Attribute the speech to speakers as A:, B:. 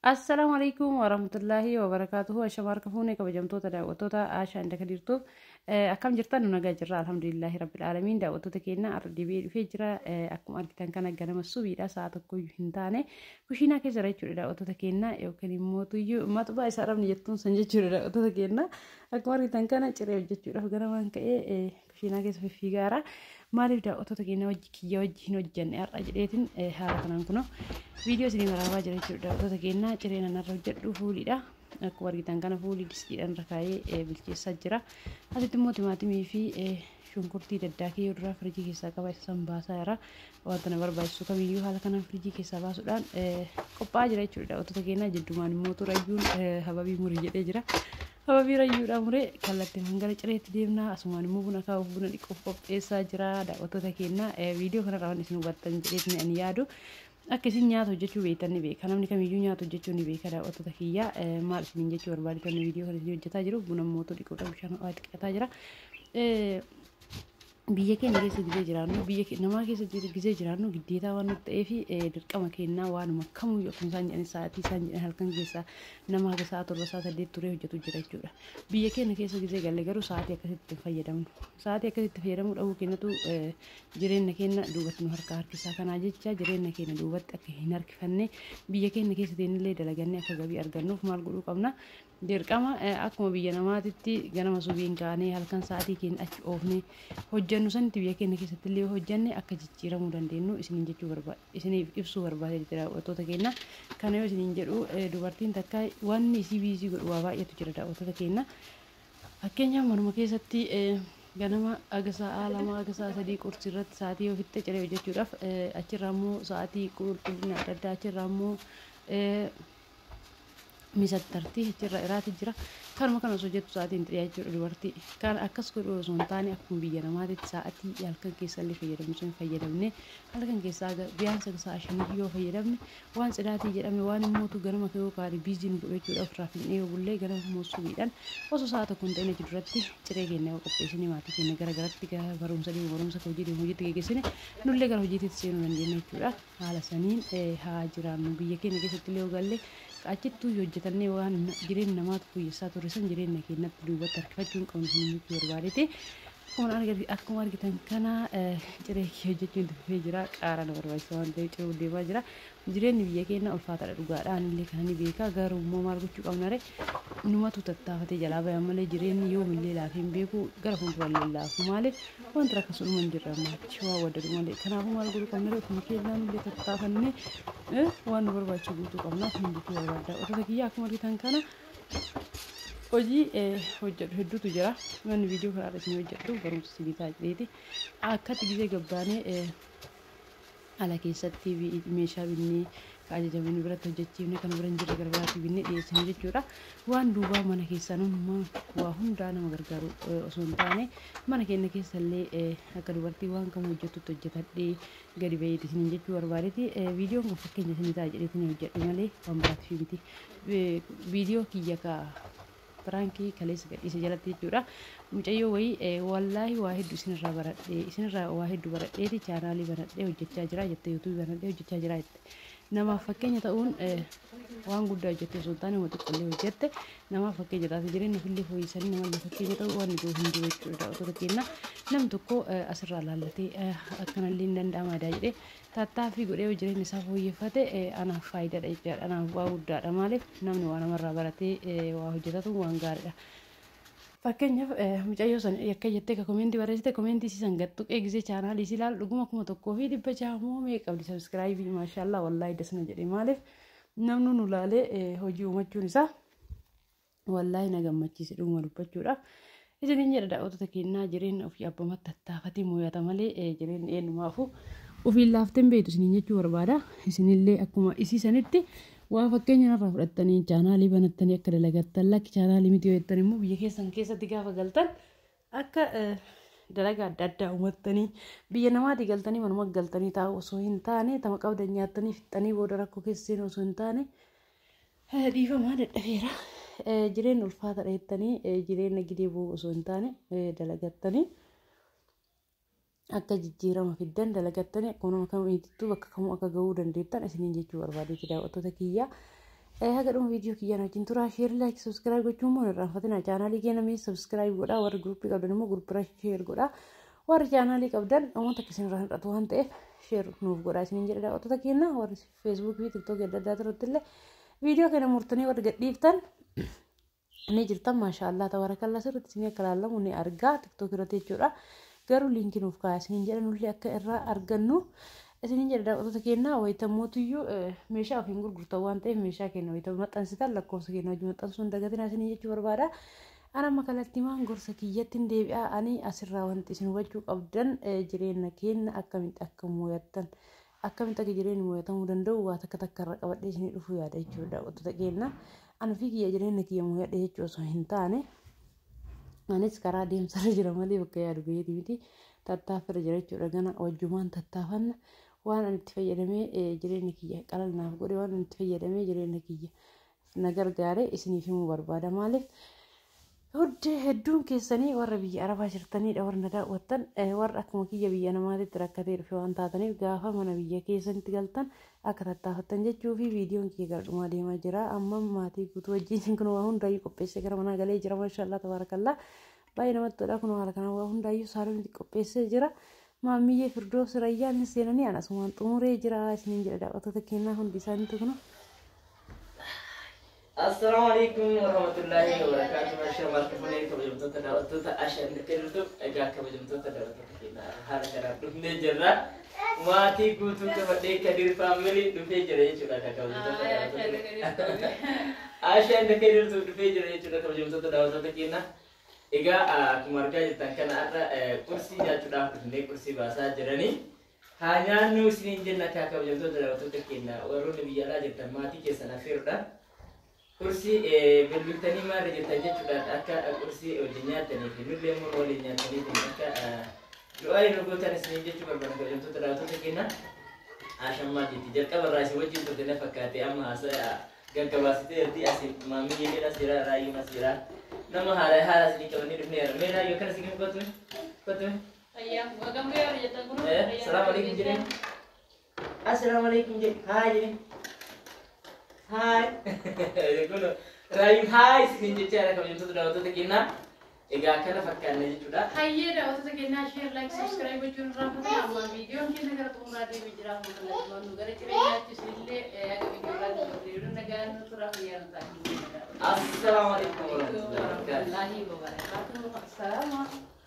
A: Assalamu alaikum warahmatullahi wabarakatuhu. Ashamarka fuune kabajamtoota daawwattoota Aashaa Inda Kadirtuuf akkam jirtan nu nagaa jirra alhamdulillahi rabbil alamin. Daawwattoota keenya ardibee dhufee jira akkuma argitan kana ganama subiidha sa'a tokko hin taane kushiinaa keessa jira jechuudha daawwattoota keenya yookiin immoo tuyyuu maxbaa isaa dhabne jettuun san jechuudha daawwattoota keenya akkuma argitan kana ciree hojjechuudhaaf ganamaan ka'ee kushiinaa keessa fiffiigaara. Maaliif daawwattoota keenya wajji kiyya wajji hin hojjenne har'a jedheetiin haala kanaan kunoo viidiyoo isinii waraabaa jira jechuudha daawwattoota keenya cireen anarra hojjedhu fuulidha akkuma argitan kana fuulii distiidhaan rakaayee bilcheessaa jira asitti immoo timaatimii fi shunkurtii daddaakee yoo duraa firiijii keessaa qaba isa san baasaa jira wanta na barbaachisu kamiyyuu haala kanaan firiijii keessaa baasuudhaan qophaa'aa jira jechuudha daawwattoota keenya jiddumaan immoo turayyuun hababii murii jedhee jira. Hababii rayyuudha muree kallattiin hangara cireetti deemna asumaan immoo buna kaa'uuf buna dhiquuf qopheessaa jira daawwattoota keenya viidiyoo kanarraa waan isin hubattan jedheetiin ani yaadu akka isin nyaata hojjechuu beektan ni beeka namni kamiyyuu nyaata hojjechuu ni beeka daawwattoota kiyya maal isiniin jechuu barbaadan viidiyoo kana isin hojjetaa jiru buna mootuu dhiquudhaan bishaan ho'aa dhiqataa jira. Biyya keenya keessa gisee jiraannu biyya namaa keessa gisee jiraannu giddeetaa waan nuti ta'eef dirqama kennaa waanuma kamuu yookiin isaan jedhan sa'aatii isaan jedhan halkan keessaa nama haga sa'a torba sa'a saddeet turee hojjetu jira jechuudha. Biyya keenya keessa gisee galle garuu sa'aatii akkasitti fayyadamnu. Sa'aatii akkasitti fayyadamuu dhabuu keenyatu jireenya keenya duubatti nu harka harkisaa kanaa jecha jireenya keenya duubatti akka hin harkifanne biyya keenya keessa illee dalagannee akka gabii argannuuf maal godhuu qabna. Dirqama akkuma biyya namaatitti ganama subiin kaanee halkan sa'aatii keenya achi oofne hojjennu sanitti biyya keenya keessatti illee hojjenne akka jijjiiramuu dandeenyu isiniin jechuu barbaada isiniif ibsuu barbaada daawwattoota keenya kana yoo isiniin jedhu dubartiin takka wanni isii biizii godhu waa baay'eetu jira daawwattoota keenya fakkeenyaaf manuma keessatti ganama aga sa'a lama aga sa'a sadii qursi irratti sa'aatii ofitti ciree hojjechuudhaaf achirraa immoo sa'aatii qulqullina adda addaa achirraa immoo misattartii achirra iraati jira kanuma kana osoo jettu sa'aatiin dhiyaachuu dubartii kan akkas godhu osoo hin taane akkuma biyya namaatitti sa'aatii halkan keessa illee fayyadamnu sun fayyadamne halkan keessaa biyaansa sa'a shanii yoo fayyadamne waan cidhaatii jedhame waan immootu ganama ka'uu kaanii biiziin godhu jechuudha ofirraa finnee yoo bullee ganama moosuudhaan osoo sa'a tokko hin ta'in achi duratti ciree keenya qopheessine maatii keenya gara garatti barumsa deemu barumsa hojii deemu hojiitti geggeessine nullee gara hojiitti seenuu dandeenya jechuudha haala saniin haa jiraannu biyya keenya keessatti illee yoo galle achittuu hojjetannee waan jireenya namaatu fuyyeessaa turre san jireenya keenyatti duubatti harkifachuu hin qabnu sun nutti barbaadete akkuma argitan kana ciree hojjechuun dhufee jira qaara na barbaachisa waan ta'eef ciree deemaa jira jireenyi biyya keenya ulfaataadha dhugaadhaan illee kan ni beeka garuu immoo maal gochuu qabna ree numatu tattaafatee jalaa bayan malee jireenyi yoomillee laafee hin beeku gara fuuldurallee laafu maaliif wanti akkasuma hin jirre maachi waa waddadu malee kanaafuu maal godhuu qabna ree ofuma keenyaan illee tattaafannee waan nu barbaachisu guutuu qabna kun jechuu barbaada otoo kiyya akkuma argitan kana hojii hojjedhu hedduutu jira manni viidiyoo kanaadha isin hojjedhu barumsa isinii taasiseeti akkatti gisee gabbaanee ala keessatti meeshaa binnee ajajamanii biratti hojjechiifne kan bira hin jirre gara biraatti binnee dhiyeessine jechuudha waan duubaa mana keessaa nama waa hundaa nama gargaaru osoo hin taane mana keenya keessa illee akka dubartii waan kamuu hojjettutti hojjetadhee gadi baheeti isiniin jechuu barbaadeeti viidiyoon kun fakkeenya isinii ta'a jedheetiin hojjedhu malee waan biraatti miti viidiyoo kiyya kaa Franki kaleessa gadhiise jalatti jechuudha mucayyoo wayii wallaahi waa hedduu isinirraa waa hedduu baradheeti chaanaalii banadhee hojjechaa jira jette yuutuubii banadhee hojjechaa jira jette namaaf fakkeenya ta'uun waan guddaa hojjette osoo hin taane waan xiqqoollee hojjette namaaf fakkeenya taate jireenya ofillee fooyyessanii namallee fakkeenya ta'uu waan iddoo hin jiru jechuudha otoo kenna nam tokko asirraa laallatee akkanallee hin danda'ama jedhee tattaaffii godhee jireenya isaa fooyyeffate anaaf faayidaadha jechaadha anaaf waa guddaadha maaliif namni waa namarraa baratee waa hojjetatu waan gaariidha. Fakkeenyaaf mucayyoo san akka jettee ka koomeentii barreessite koomeentii siisan gattuqee gisee chaanaalii si ilaalu dhuguma 1,100 meeqa qabdi sabskiraayibii maashaallah wallaahi dasna jedhe maaliif namni nu laalee hojii uumachuun isaa wallaahi na gammachiise dhuguma dubbachuudha. Isiniin jedha daawwattoota keenyaa jireenya ofii abbamatti tattaafatee moo'ata malee jireenya eenyumaafu ofiin laafteen beektu isiniin jechuu barbaada isinillee akkuma isiisanitti waa fakkeenya narraa fudhattanii chaanaalii banattanii akka dalagattan lakki chaanaalii miti yoo jettan immoo biyya keessan keessatti gaafa galtan akka dalagaa adda addaa uumattanii biyya namaatii galtanii manuma galtanii taa'u osoo hin taane tama qabdan nyaattanii fixxanii booda rakkoo keessa seenuu osoo hin taane dhiifamaa dadhabeera jireenya ulfaataadha jettanii jireenya gidee bu'u osoo hin taane dalagattanii akka jijjiirama fiddan dalagattanii akkuma nama kamiittuu bakka kamuu akka gahuu dandeettan isiniin jechuu barbaadeeti daawwattoota kiyya haga dhuma viidiyoo kiyyaan wajjin turaa sheer laayik sabskiraayib gochuun immoo irraan fatina chaanaalii keenya mee sabskiraayib godhaa warri guruppii qabdan immoo guruppira sheer godhaa warri chaanaalii qabdan namoota akkasiin irraa hidhatu waan ta'eef sheer nuuf godhaa isiniin jedha daawwattoota keenya warri feesbuukii fi tiktookii adda addaa irratti illee viidiyoo kana murtanii warri gadhiiftan ni jirtan maashaallah tabarakallah sirriitti isinii akka laallamu ni argaa tiktookii irratti jechuudha garuu liinkii nuuf kaa'aa isiniin jedha nullee akka irraa argannu isiniin jedha daawwattoota keenya wayitammootiyyuu meeshaa ofiin gurgurtan waan ta'eef meeshaa keenya wayita maxxansitan lakkoofsa keenya hojii maxxansuun dagatina isinii jechuu barbaada. Ana makalatti maan gorsa kiyyattiin deebi'aa ani asirraa wanti isin hubachuu qabdan jireenya keenya akkamitti akka mooyattan akkamitti akka jireenya mooyatamuu danda'u waa takka takka irra qabadhee isinii dhufuu yaada jechuudha daawwattoota keenya. Ani fi kiyya jireenya kiyya mooyadhe jechuu osoo hin taane anis karaa deemsarra jira malee bakka yaadu gaheetii miti tattaaffirra jira jechuudha gana wajjumaan tattaafanna waan ani itti fayyadamee jireenya kiyya qalalnaaf godhe waan ani itti fayyadamee jireenya kiyya na gargaare isiniif himuu barbaada maaliif Hudde hedduun keessanii warra biyya Arabaa jirtanidha warra daawwattan warra akkuma kiyya biyya namaatitti rakkatee dhufe waan taataniif gaafa mana biyya keessatti galtan akka tattaafattan jechuu fi viidiyoon kiyya gara dhumaa deemaa jira amma maatii guutuu wajjin kun waa hundaayyuu qopheessee gara manaa galee jira maashaallah tabaarakallaa baay'ee namatti tola kun haala kana waa hundaayyuu saaloonitti qopheessee jira maammiyyee Firdoos Rayyaan seenanii anasumaan xumuree jira isiniin jedha daawwattoota keenyaa hundi isaaniitu kun
B: Assalamualaikum warahmatullahi wabarakatuh. Masyaallah kembali ke jumpa tadawat asyan kerutu agak ke jumpa tadawat kita. Har cara dufne jera mati gutu ke bade kadir family dufne jera sudah ke jumpa tadawat. Asyan kerutu dufne jera sudah ke jumpa tadawat kita. Ega keluarga ditangkan ada kursi ya sudah dufne kursi bahasa jerani. Hanya nusin jenna ke jumpa tadawat kita. Warun biara jeta mati ke sana firda. Kursi bilbiltanii maal jettan jechuudha akka kursi wajjin nyaatanii fi nullee immoo waliin nyaatanii fi akka du'aa inni gootan isin jechuu barbaadu hojjettoota daawwattoota keenya ashammaa jetti jalqaba irraa isin wajjin turte na fakkaate amma haasaa gaggabaasitee erti asii maamii jedhas jira raayyuun as jira nama haala isin qabanii dhufnee jira mee raayyoo kana isin kottume ayyaa wagamee yoo jettan kun salaamu alaikum jedheen assalaamu alaikum jedhe haa jedhe Hai, kuno Rayu hai sini jecha kami jumpa daawwattoota keenya egaa kana fakkaanne jechuudha.
A: Hayyee daawwattoota keenya share like subscribe gochuun raafatu amma viidiyoon keenya gara xumuraa deemee jira amma nu gara jireenyaatti isinillee akka viidiyoo irratti hojjetu nagaan nu tura fayyaa nu taasisu.
B: Assalamu alaikum warahmatullahi wabarakatuh.
A: Assalamu alaikum.